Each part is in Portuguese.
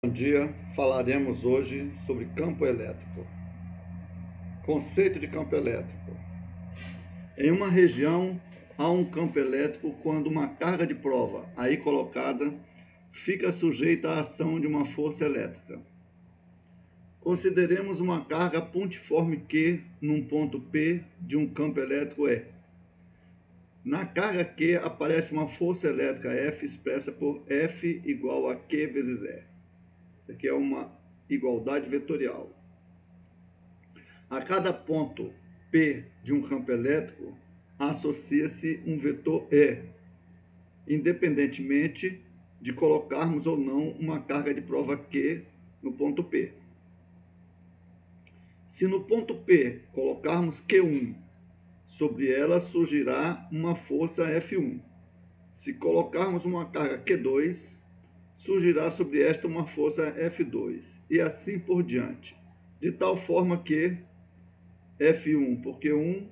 Bom dia, falaremos hoje sobre campo elétrico. Conceito de campo elétrico. Em uma região há um campo elétrico quando uma carga de prova aí colocada fica sujeita à ação de uma força elétrica. Consideremos uma carga pontiforme Q num ponto P de um campo elétrico E. Na carga Q aparece uma força elétrica F expressa por F igual a Q vezes E. Isso aqui é uma igualdade vetorial. A cada ponto P de um campo elétrico associa-se um vetor E, independentemente de colocarmos ou não uma carga de prova Q no ponto P. Se no ponto P colocarmos Q1, sobre ela surgirá uma força F1. Se colocarmos uma carga Q2, surgirá sobre esta uma força F2, e assim por diante, de tal forma que F1 por Q1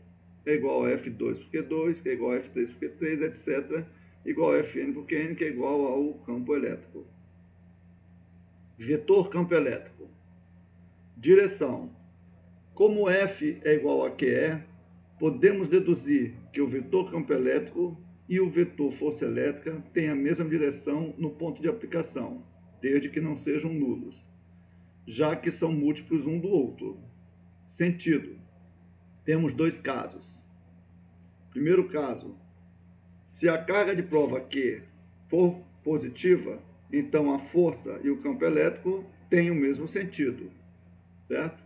é igual a F2 por Q2, que é igual a F3 por Q3, etc., igual a Fn por Qn, que é igual ao campo elétrico. Vetor campo elétrico. Direção. Como F é igual a QE, podemos deduzir que o vetor campo elétrico e o vetor força elétrica têm a mesma direção no ponto de aplicação, desde que não sejam nulos, já que são múltiplos um do outro. Sentido. Temos dois casos. Primeiro caso, se a carga de prova Q for positiva, então a força e o campo elétrico têm o mesmo sentido, certo?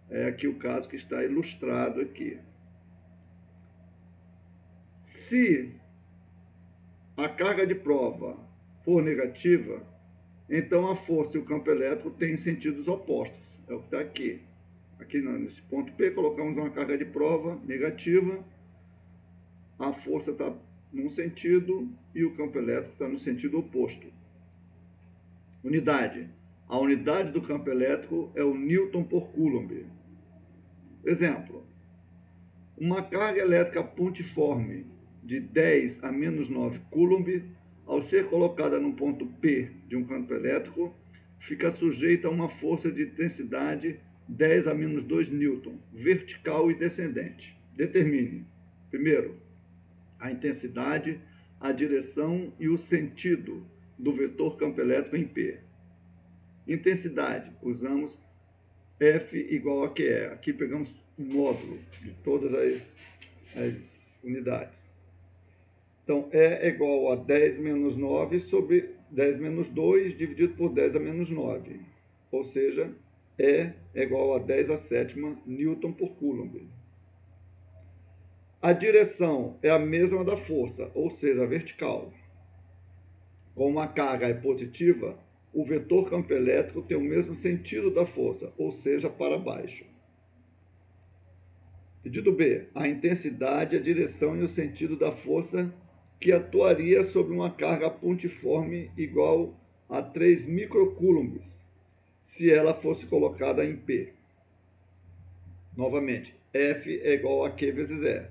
É aqui o caso que está ilustrado aqui. Se a carga de prova for negativa, então a força e o campo elétrico têm sentidos opostos. É o que está aqui. Aqui nesse ponto P, colocamos uma carga de prova negativa, a força está num sentido e o campo elétrico está no sentido oposto. Unidade. A unidade do campo elétrico é o Newton por Coulomb. Exemplo. Uma carga elétrica pontiforme de 10 a menos 9 Coulomb, ao ser colocada no ponto P de um campo elétrico, fica sujeita a uma força de intensidade 10 a menos 2 Newton, vertical e descendente. Determine, primeiro, a intensidade, a direção e o sentido do vetor campo elétrico em P. Intensidade, usamos F igual a QE. Aqui pegamos o módulo de todas as unidades. Então, E é igual a 10 menos 9 sobre 10 menos 2 dividido por 10 a menos 9. Ou seja, E é igual a 10 a sétima Newton por Coulomb. A direção é a mesma da força, ou seja, vertical. Como a carga é positiva, o vetor campo elétrico tem o mesmo sentido da força, ou seja, para baixo. Pedido B. A intensidade, a direção e o sentido da força que atuaria sobre uma carga pontiforme igual a 3 microcoulombs, se ela fosse colocada em P. Novamente, F é igual a Q vezes E.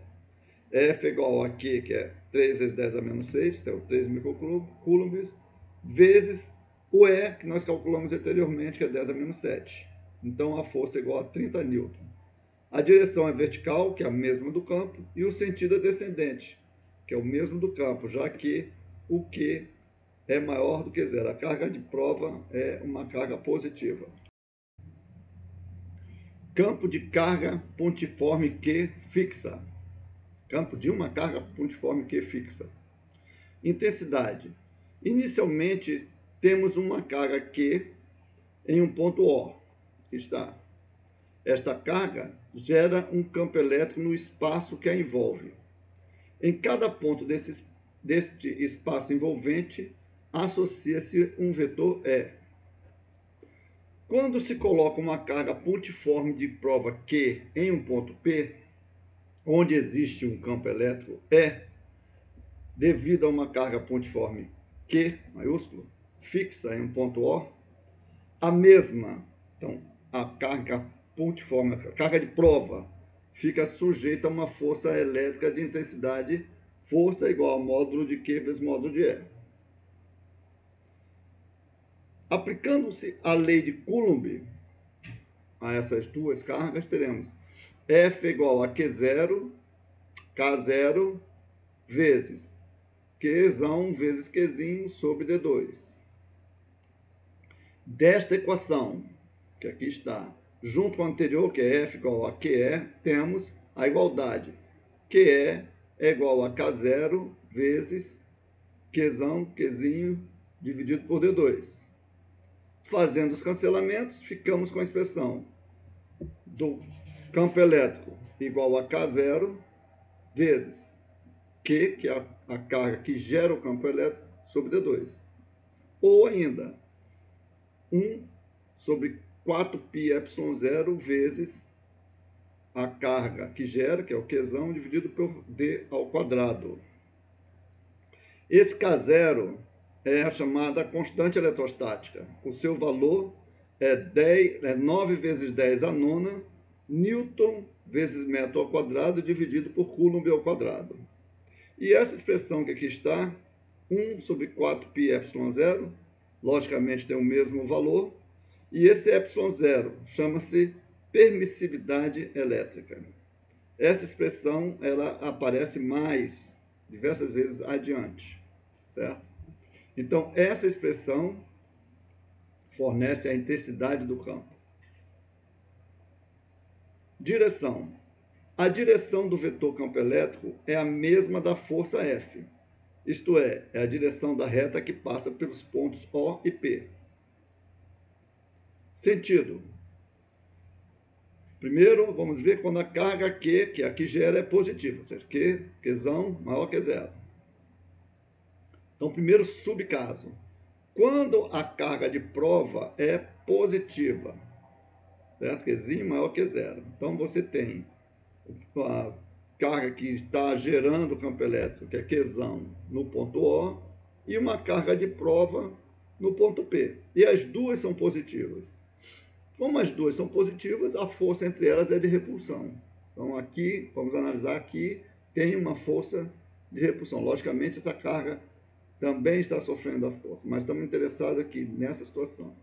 F é igual a Q, que é 3 vezes 10 a menos 6, então 3 microcoulombs, vezes o E, que nós calculamos anteriormente, que é 10 a menos 7. Então, a força é igual a 30 newton. A direção é vertical, que é a mesma do campo, e o sentido é descendente, que é o mesmo do campo, já que o Q é maior do que zero. A carga de prova é uma carga positiva. Campo de carga pontiforme Q fixa. Campo de uma carga pontiforme Q fixa. Intensidade. Inicialmente, temos uma carga Q em um ponto O. Aqui está. Esta carga gera um campo elétrico no espaço que a envolve. Em cada ponto deste espaço envolvente, associa-se um vetor E. Quando se coloca uma carga pontiforme de prova Q em um ponto P, onde existe um campo elétrico E, devido a uma carga pontiforme Q, maiúsculo, fixa em um ponto O, a mesma, então, a carga pontiforme, a carga de prova, fica sujeita a uma força elétrica de intensidade, força igual ao módulo de Q vezes módulo de E. Aplicando-se a lei de Coulomb a essas duas cargas, teremos F igual a Q0, K0, vezes Qzão vezes Qzinho sobre D2. Desta equação, que aqui está, junto com a anterior, que é F igual a QE, temos a igualdade. QE é igual a K0 vezes Qzão, Qzinho, dividido por D2. Fazendo os cancelamentos, ficamos com a expressão do campo elétrico igual a K0 vezes Q, que é a carga que gera o campo elétrico, sobre D2. Ou ainda, 1 sobre 4πε0 vezes a carga que gera, que é o Qzão, dividido por D ao quadrado. Esse K0 é a chamada constante eletrostática. O seu valor é 9 vezes 10 a nona, Newton vezes metro ao quadrado, dividido por Coulomb ao quadrado. E essa expressão que aqui está, 1 sobre 4πε0, logicamente tem o mesmo valor, e esse ε0 chama-se permissividade elétrica. Essa expressão ela aparece diversas vezes adiante, certo? Então, essa expressão fornece a intensidade do campo. Direção. A direção do vetor campo elétrico é a mesma da força F, isto é a direção da reta que passa pelos pontos O e P. Sentido. Primeiro, vamos ver quando a carga Q, que aqui gera, é positiva, ou seja, Qzão maior que zero. Então, primeiro subcaso. Quando a carga de prova é positiva, certo? Qzinho maior que zero. Então, você tem a carga que está gerando o campo elétrico, que é Qzão, no ponto O, e uma carga de prova no ponto P. E as duas são positivas. Como as duas são positivas, a força entre elas é de repulsão. Então, aqui, vamos analisar aqui, tem uma força de repulsão. Logicamente, essa carga também está sofrendo a força, mas estamos interessados aqui nessa situação,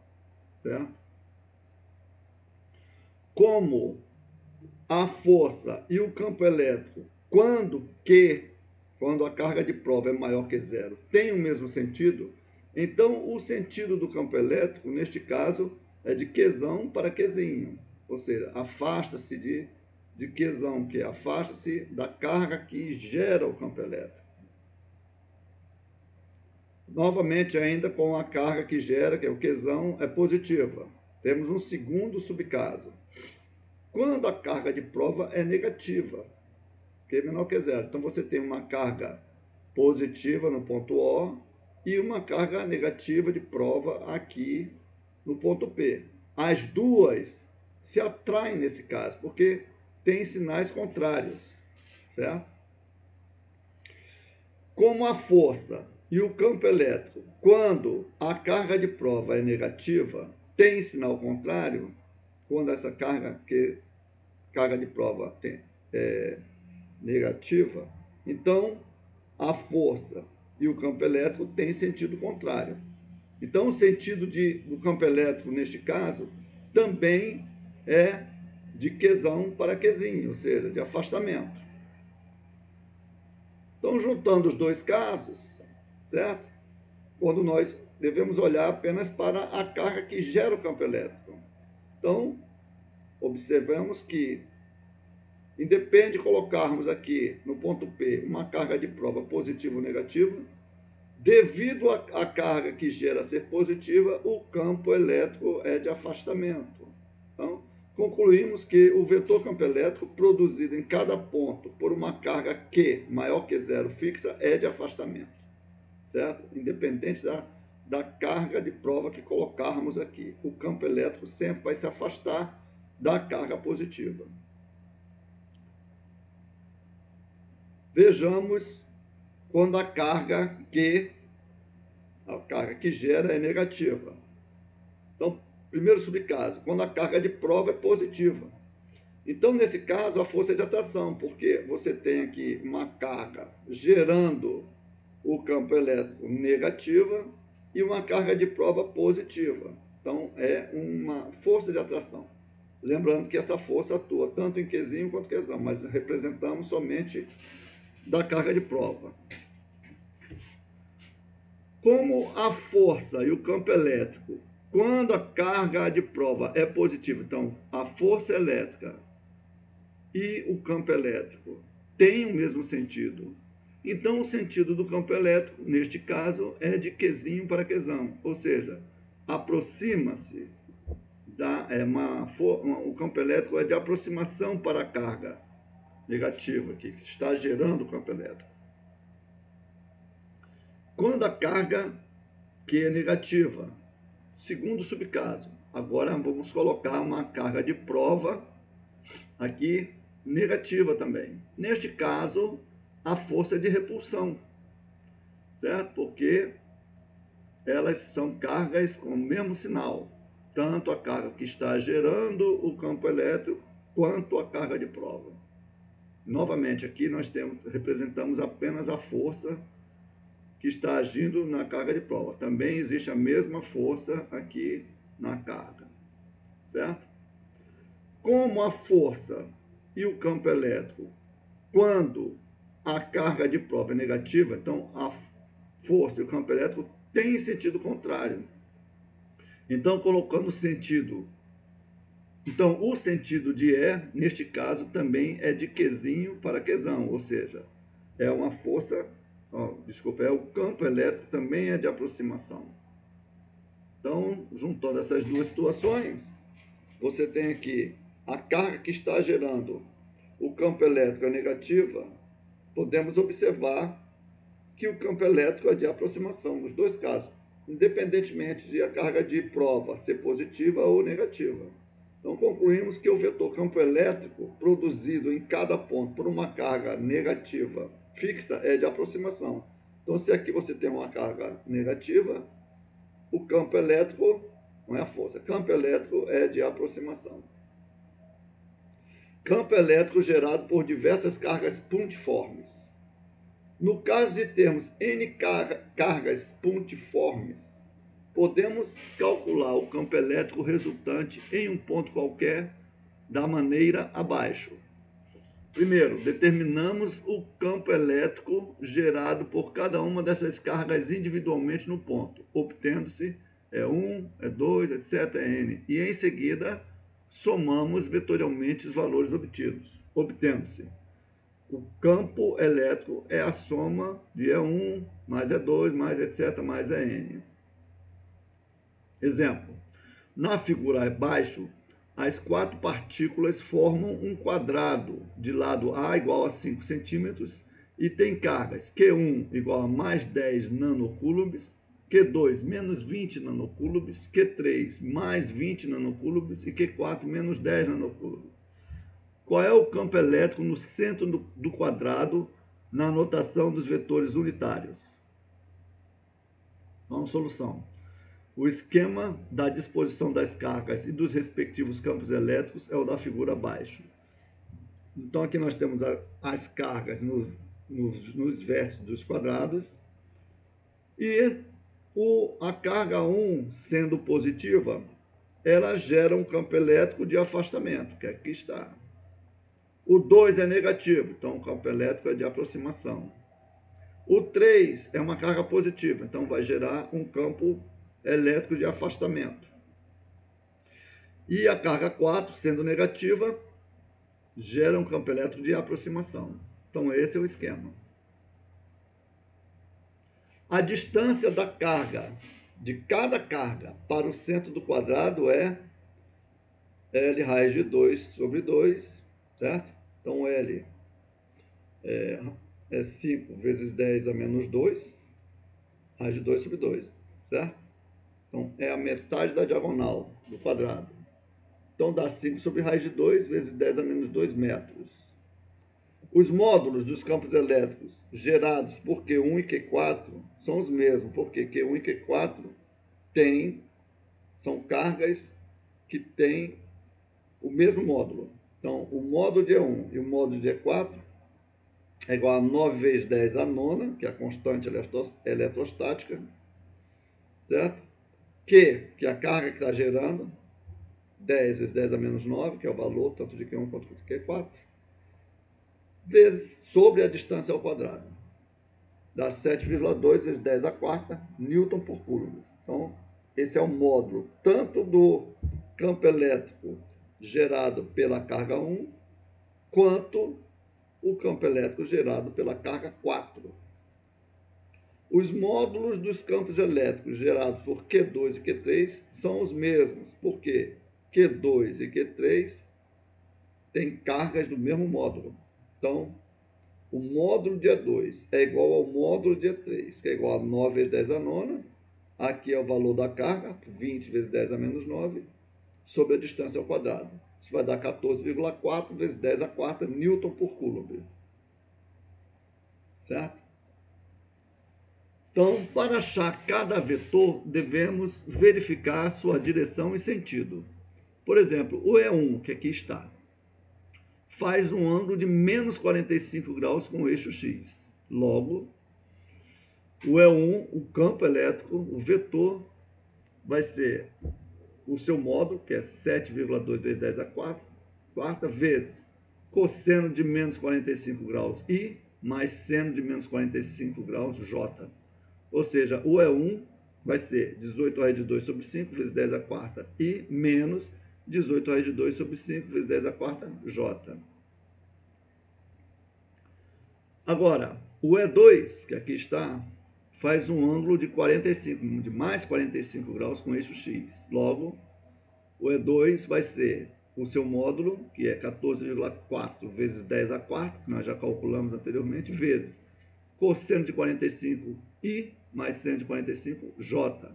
certo? Como a força e o campo elétrico, quando a carga de prova é maior que zero, tem o mesmo sentido, então o sentido do campo elétrico, neste caso, é de Qzão para Qzinho, ou seja, afasta-se de Qzão, que afasta-se da carga que gera o campo elétrico. Novamente, ainda com a carga que gera, que é o Qzão, é positiva. Temos um segundo subcaso. Quando a carga de prova é negativa, Q menor que zero. Então, você tem uma carga positiva no ponto O e uma carga negativa de prova aqui no ponto P. As duas se atraem nesse caso, porque tem sinais contrários, certo? Como a força e o campo elétrico, quando a carga de prova é negativa, tem sinal contrário, quando essa carga de prova é negativa, então a força e o campo elétrico têm sentido contrário. Então, o sentido do campo elétrico, neste caso, também é de Qzão para Qzinho, ou seja, de afastamento. Então, juntando os dois casos, certo? Quando nós devemos olhar apenas para a carga que gera o campo elétrico. Então, observamos que, independe de colocarmos aqui no ponto P uma carga de prova positiva ou negativa, devido à carga que gera ser positiva, o campo elétrico é de afastamento. Então, concluímos que o vetor campo elétrico produzido em cada ponto por uma carga Q maior que zero fixa é de afastamento, certo? Independente da carga de prova que colocarmos aqui. O campo elétrico sempre vai se afastar da carga positiva. Vejamos quando a carga que gera é negativa. Então, primeiro subcaso, quando a carga de prova é positiva. Então, nesse caso, a força é de atração, porque você tem aqui uma carga gerando o campo elétrico negativa e uma carga de prova positiva. Então, é uma força de atração. Lembrando que essa força atua tanto em Qzinho quanto Qzão, mas representamos somente da carga de prova. Como a força e o campo elétrico, quando a carga de prova é positiva, então a força elétrica e o campo elétrico têm o mesmo sentido, então o sentido do campo elétrico, neste caso, é de Qzinho para Qzão, ou seja, aproxima-se, o campo elétrico é de aproximação para a carga negativa, que está gerando o campo elétrico. Quando a carga Q é negativa, segundo subcaso, agora vamos colocar uma carga de prova aqui negativa também. Neste caso, a força é de repulsão, certo? Porque elas são cargas com o mesmo sinal, tanto a carga que está gerando o campo elétrico quanto a carga de prova. Novamente, aqui nós representamos apenas a força que está agindo na carga de prova. Também existe a mesma força aqui na carga, certo? Como a força e o campo elétrico, quando a carga de prova é negativa, então a força e o campo elétrico têm sentido contrário. Então, colocando o sentido... Então, o sentido de E, neste caso, também é de Qzinho para Qzão, ou seja, é uma força... é o campo elétrico também é de aproximação. Então, juntando essas duas situações, você tem aqui a carga que está gerando o campo elétrico é negativa, podemos observar que o campo elétrico é de aproximação nos dois casos, independentemente de a carga de prova ser positiva ou negativa. Então, concluímos que o vetor campo elétrico produzido em cada ponto por uma carga negativa fixa é de aproximação. Então, se aqui você tem uma carga negativa, o campo elétrico, não é a força, campo elétrico é de aproximação. Campo elétrico gerado por diversas cargas pontiformes. No caso de termos N cargas pontiformes, podemos calcular o campo elétrico resultante em um ponto qualquer da maneira abaixo. Primeiro, determinamos o campo elétrico gerado por cada uma dessas cargas individualmente no ponto, obtendo-se E1, E2, etc., N. E em seguida, somamos vetorialmente os valores obtidos, obtendo-se. O campo elétrico é a soma de E1 mais E2 mais etc. mais EN. Exemplo. Na figura abaixo, as quatro partículas formam um quadrado de lado A igual a 5 centímetros e tem cargas Q1 igual a mais 10 nanocoulombs, Q2 menos 20 nanocoulombs, Q3 mais 20 nanocoulombs e Q4 menos 10 nanocoulombs. Qual é o campo elétrico no centro do quadrado na notação dos vetores unitários? Então, solução. O esquema da disposição das cargas e dos respectivos campos elétricos é o da figura abaixo. Então, aqui nós temos as cargas nos vértices dos quadrados e a carga 1, sendo positiva, ela gera um campo elétrico de afastamento, que aqui está. O 2 é negativo, então o campo elétrico é de aproximação. O 3 é uma carga positiva, então vai gerar um campo elétrico de afastamento. E a carga 4, sendo negativa, gera um campo elétrico de aproximação. Então esse é o esquema. A distância da carga, de cada carga, para o centro do quadrado é L raiz de 2 sobre 2, certo? Então, L é 5 vezes 10 a menos 2, raiz de 2 sobre 2, certo? Então, é a metade da diagonal do quadrado. Então, dá 5 sobre raiz de 2 vezes 10 a menos 2 metros. Os módulos dos campos elétricos gerados por Q1 e Q4 são os mesmos, porque Q1 e Q4 são cargas que têm o mesmo módulo. Então, o módulo de E1 e o módulo de E4 é igual a 9 vezes 10 a nona, que é a constante eletrostática, certo? Que é a carga que está gerando, 10 vezes 10 a menos 9, que é o valor tanto de Q1 quanto de Q4, vezes sobre a distância ao quadrado. Dá 7,2 vezes 10 a quarta Newton por Coulomb. Então, esse é o módulo tanto do campo elétrico gerado pela carga 1, quanto o campo elétrico gerado pela carga 4. Os módulos dos campos elétricos gerados por Q2 e Q3 são os mesmos, porque Q2 e Q3 têm cargas do mesmo módulo. Então, o módulo de E2 é igual ao módulo de E3, que é igual a 9 vezes 10 a nona. Aqui é o valor da carga, 20 vezes 10 a menos 9, sobre a distância ao quadrado. Isso vai dar 14,4 vezes 10 a quarta Newton por Coulomb. Certo? Então, para achar cada vetor, devemos verificar sua direção e sentido. Por exemplo, o E1, que aqui está, faz um ângulo de menos 45 graus com o eixo X. Logo, o E1, o campo elétrico, o vetor, vai ser o seu módulo, que é 7,2 vezes 10 a quarta, vezes cosseno de menos 45 graus I, mais seno de menos 45 graus J. Ou seja, o E1 vai ser 18 raiz de 2 sobre 5 vezes 10 a quarta I, menos 18 raiz de 2 sobre 5 vezes 10 a quarta J. Agora, o E2, que aqui está, faz um ângulo de mais 45 graus com eixo X. Logo, o E2 vai ser o seu módulo, que é 14,4 vezes 10 a quarta, que nós já calculamos anteriormente, vezes cosseno de 45i mais seno de 45j.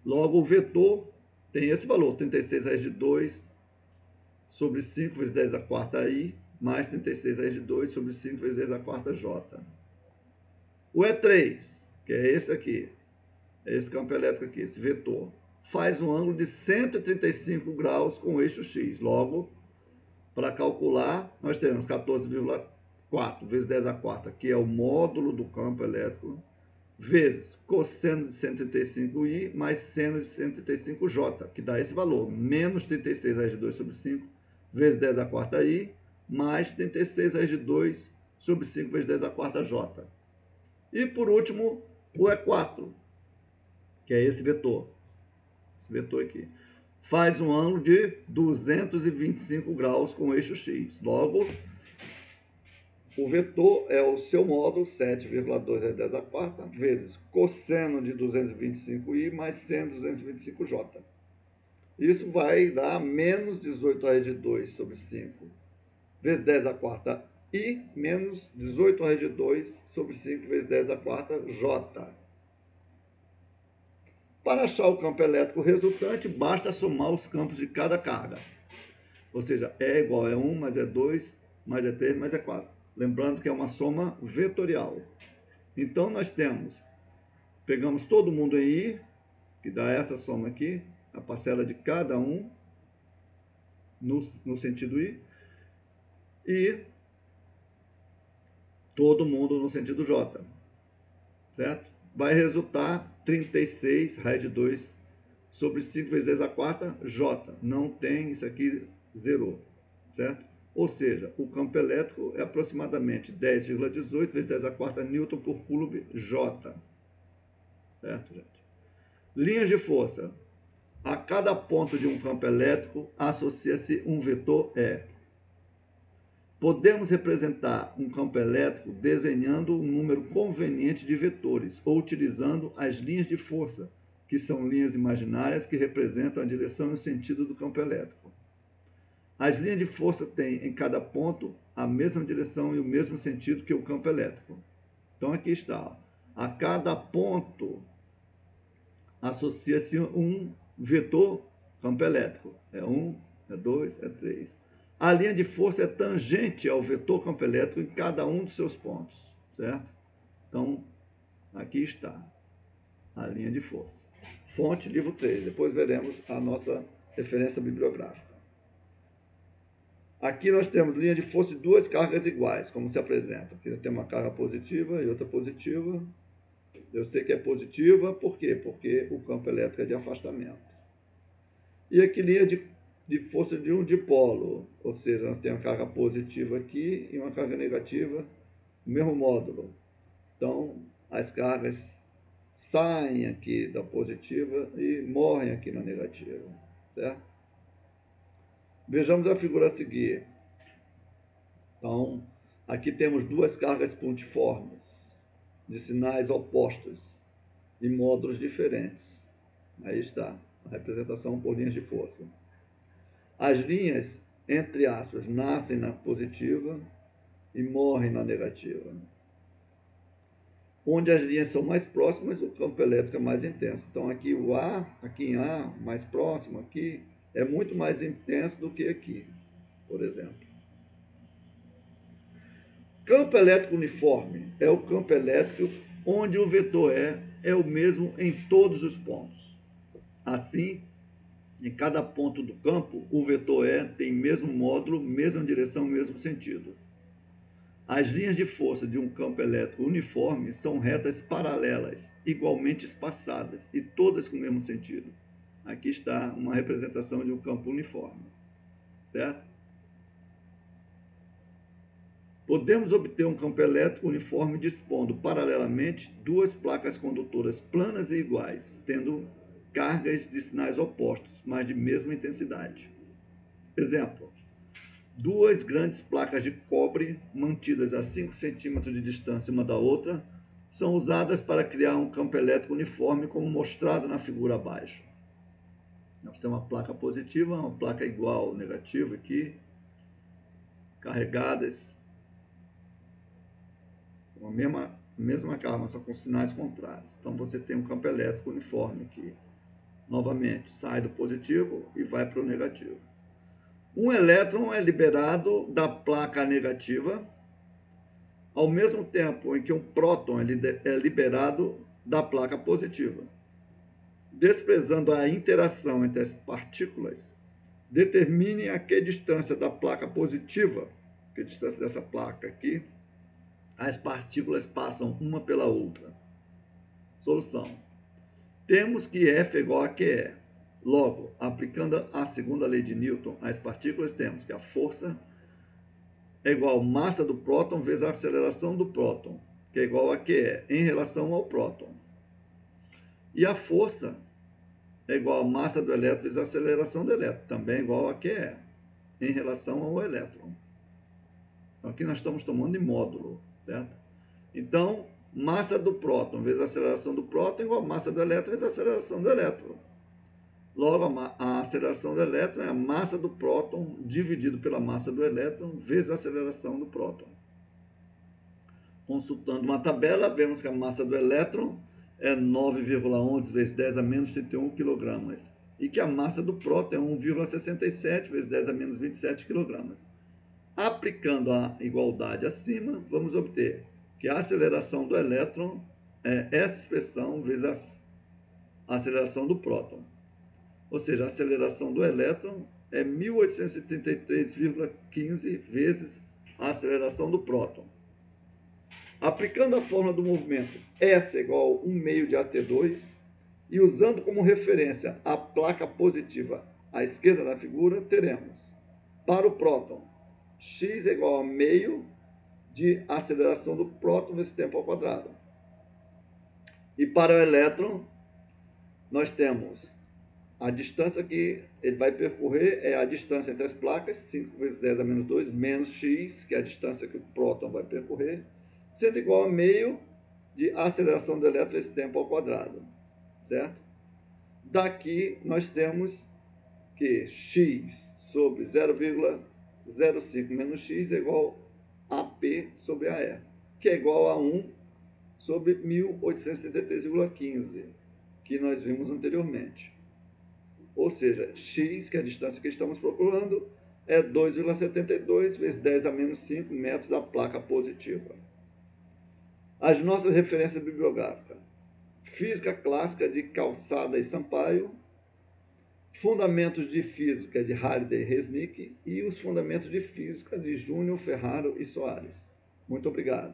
Logo, o vetor tem esse valor, 36 raiz de 2 sobre 5 vezes 10 a quarta i, mais 36 raiz de 2 sobre 5 vezes 10 a quarta j. O E3, que é esse aqui, é esse campo elétrico aqui, esse vetor, faz um ângulo de 135 graus com o eixo X. Logo, para calcular, nós temos 14,4 vezes 10 a quarta, que é o módulo do campo elétrico, vezes cosseno de 135i mais seno de 135j, que dá esse valor, menos 36 raiz de 2 sobre 5 vezes 10 a quarta i, mais 36 raiz de 2 sobre 5 vezes 10 a quarta j. E, por último, o E4, que é esse vetor aqui, faz um ângulo de 225 graus com o eixo X. Logo, o vetor é o seu módulo, 7,2 vezes 10 a quarta, vezes cosseno de 225i mais seno de 225j. Isso vai dar menos 18 raiz de 2 sobre 5 vezes 10 a quarta i, menos 18 raiz de 2 sobre 5 vezes 10 a quarta j. Para achar o campo elétrico resultante, basta somar os campos de cada carga. Ou seja, E igual a E1 mais E2 mais E3 mais E4. Lembrando que é uma soma vetorial. Então, nós pegamos todo mundo em I, que dá essa soma aqui, a parcela de cada um no sentido I, e todo mundo no sentido J. Certo? Vai resultar 36 raiz de 2 sobre 5 vezes 10 a quarta J. Não tem isso aqui, zerou. Certo? Ou seja, o campo elétrico é aproximadamente 10,18 vezes 10 a quarta Newton por Coulomb J. Certo, gente? Linhas de força. A cada ponto de um campo elétrico associa-se um vetor E. Podemos representar um campo elétrico desenhando um número conveniente de vetores ou utilizando as linhas de força, que são linhas imaginárias que representam a direção e o sentido do campo elétrico. As linhas de força têm em cada ponto a mesma direção e o mesmo sentido que o campo elétrico. Então aqui está, a cada ponto associa-se um vetor campo elétrico. E1, E2, E3. A linha de força é tangente ao vetor campo elétrico em cada um dos seus pontos, certo? Então, aqui está a linha de força. Fonte, livro 3. Depois veremos a nossa referência bibliográfica. Aqui nós temos linha de força de duas cargas iguais, como se apresenta. Aqui temos uma carga positiva e outra positiva. Eu sei que é positiva, por quê? Porque o campo elétrico é de afastamento. E aqui linha de força de um dipolo, ou seja, eu tenho uma carga positiva aqui e uma carga negativa no mesmo módulo. Então, as cargas saem aqui da positiva e morrem aqui na negativa, certo? Vejamos a figura a seguir. Então, aqui temos duas cargas pontiformes de sinais opostos em módulos diferentes. Aí está, a representação por linhas de força. As linhas, entre aspas, nascem na positiva e morrem na negativa. Onde as linhas são mais próximas, o campo elétrico é mais intenso. Então aqui o A, aqui em A, mais próximo aqui, é muito mais intenso do que aqui, por exemplo. Campo elétrico uniforme é o campo elétrico onde o vetor E é o mesmo em todos os pontos. Assim, em cada ponto do campo, o vetor E tem mesmo módulo, mesma direção, mesmo sentido. As linhas de força de um campo elétrico uniforme são retas paralelas, igualmente espaçadas e todas com o mesmo sentido. Aqui está uma representação de um campo uniforme, certo? Podemos obter um campo elétrico uniforme dispondo paralelamente duas placas condutoras planas e iguais, tendo cargas de sinais opostos, mas de mesma intensidade. Exemplo: duas grandes placas de cobre mantidas a 5 centímetros de distância uma da outra são usadas para criar um campo elétrico uniforme, como mostrado na figura abaixo. Nós temos uma placa positiva, uma placa igual negativa aqui, carregadas com a mesma carga, só com sinais contrários. Então você tem um campo elétrico uniforme aqui. Novamente, sai do positivo e vai para o negativo. Um elétron é liberado da placa negativa, ao mesmo tempo em que um próton é liberado da placa positiva. Desprezando a interação entre as partículas, determine a que distância da placa positiva, que distância dessa placa aqui, as partículas passam uma pela outra. Solução: temos que F é igual a QE. Logo, aplicando a segunda lei de Newton às partículas, temos que a força é igual a massa do próton vezes a aceleração do próton, que é igual a QE, em relação ao próton. E a força é igual a massa do elétron vezes a aceleração do elétron, também igual a QE, em relação ao elétron. Então, aqui nós estamos tomando em módulo, certo? Então, massa do próton vezes a aceleração do próton é igual a massa do elétron vezes a aceleração do elétron. Logo, a aceleração do elétron é a massa do próton dividido pela massa do elétron vezes a aceleração do próton. Consultando uma tabela, vemos que a massa do elétron é 9,11 vezes 10 a menos 31 kg e que a massa do próton é 1,67 vezes 10 a menos 27 kg. Aplicando a igualdade acima, vamos obter que a aceleração do elétron é essa expressão vezes a aceleração do próton. Ou seja, a aceleração do elétron é 1833,15 vezes a aceleração do próton. Aplicando a fórmula do movimento S igual a 1 meio de AT2 e usando como referência a placa positiva à esquerda da figura, teremos, para o próton, x é igual a meio de aceleração do próton vezes tempo ao quadrado. E para o elétron, nós temos a distância que ele vai percorrer é a distância entre as placas, 5 vezes 10 a menos 2, menos x, que é a distância que o próton vai percorrer, sendo igual a meio de aceleração do elétron vezes tempo ao quadrado, certo? Daqui nós temos que x sobre 0,05 menos x é igual a P sobre AE, que é igual a 1 sobre 1833,15, que nós vimos anteriormente. Ou seja, x, que é a distância que estamos procurando, é 2,72 vezes 10 a menos 5 metros da placa positiva. As nossas referências bibliográficas: Física Clássica de Calçada e Sampaio, Fundamentos de Física de Halliday e Resnick e os Fundamentos de Física de Júnior, Ferraro e Soares. Muito obrigado.